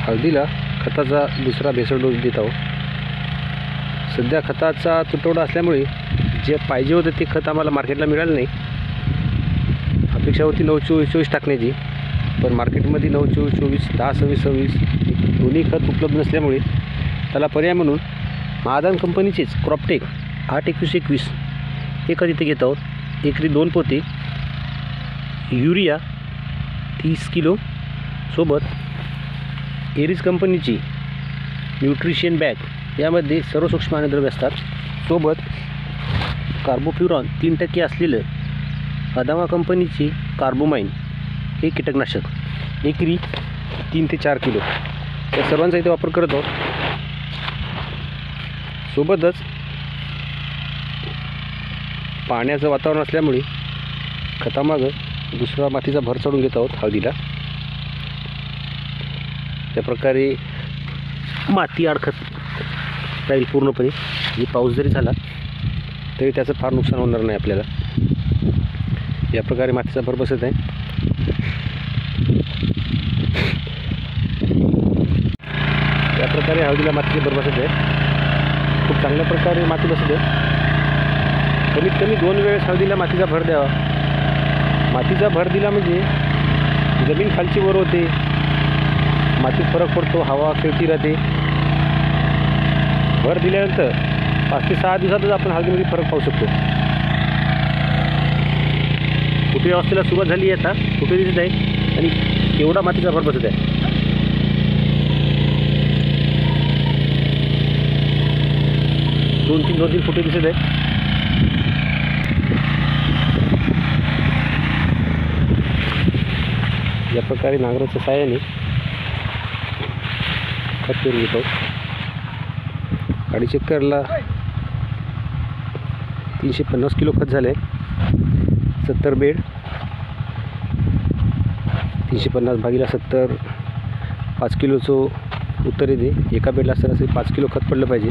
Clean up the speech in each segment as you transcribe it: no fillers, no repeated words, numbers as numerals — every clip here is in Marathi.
हळदीला खताचा दुसरा भेसळ डोस देत आहोत. सध्या खताचा तुटवडा असल्यामुळे जे पाहिजे होतं ते खत आम्हाला मार्केटला मिळालं नाही. अपेक्षा होती 9-24-24 टाकण्याची, पण मार्केटमध्ये 9-24-24, 10-26-26 दोन्ही खत उपलब्ध नसल्यामुळे त्याला पर्याय म्हणून महादान कंपनीचेच क्रॉपटेक 8-21-21 हे खत इथे घेत आहोत. एकरी 2 पोते युरिया 30 किलो सोबत एरिस कंपनीची न्यूट्रिशन बॅग यामध्ये सर्व सूक्ष्म अन्नद्रव्ये असतात. सोबत कार्बोफ्युरॉन 3% असलेलं अदामा कंपनीची कार्बोमाइन हे कीटकनाशक एकरी 3 ते 4 किलो या सर्वांचा इथे वापर करत आहोत. सोबतच पाण्याचं वातावरण असल्यामुळे खतामागं दुसरा मातीचा भर चढून घेत आहोत हळदीला. त्या प्रकारे माती अडखत राहील पूर्णपणे. म्हणजे पाऊस जरी झाला तरी त्याचं फार नुकसान होणार नाही आपल्याला. या प्रकारे मातीचा भर बसत आहे. या प्रकारे हळदीला मातीचे भर बसत आहे. खूप चांगल्या प्रकारे माती बसत आहे. कमीत कमी 2 वेळेस हळदीला मातीचा भर द्यावा. मातीचा भर दिला म्हणजे जमीन खालची वर होते, मातीत फरक पडतो, हवा खेळती राहते. भर दिल्यानंतर 5 ते 6 दिवसातच आपण हळदीमध्ये फरक पाहू शकतो. फुटे अवस्थेला सुरुवात झाली आहे. आता फुटे दिसत आहे आणि एवढा मातीचा भर बसत आहे. 2-3 फुटे दिसत आहे. या प्रकारे नांगराच्या साहाय्याने खत पेरून घेतो. अडीच एकरला 350 किलो खत झाले. 70 बेड 350 भागीला 70 5 किलोचं उत्तर येते. एका बेडला सरासरी 5 किलो खत पडलं पाहिजे.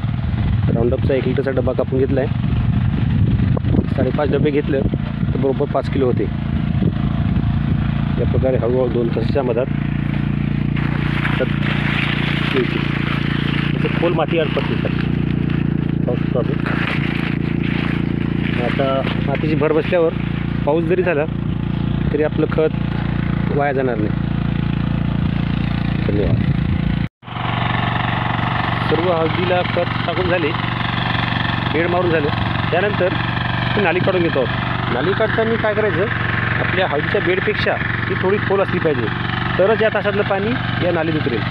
राऊंडअपचा 1 लिटरचा डबा कापून घेतला आहे. 5.5 डबे घेतलं तर बरोबर 5 किलो होते. या प्रकारे हळूहळू 2 तासाच्या मधात खत मिळते. तसं खोल माती अडपत पाहू शकतो आपण. आता मातीची भर बसल्यावर पाऊस जरी झाला तरी आपलं खत वाया जाणार नाही. धन्यवाद. सर्व हळदीला खत टाकून झाले, बेड मारून झालं. त्यानंतर नाली काढून घेतो आहोत. नाली काढताना काय करायचं, आपल्या हळदीच्या बेडपेक्षा ती थोडी खोल असली पाहिजे, तरच या तासातलं पाणी या नालीत उतरेल.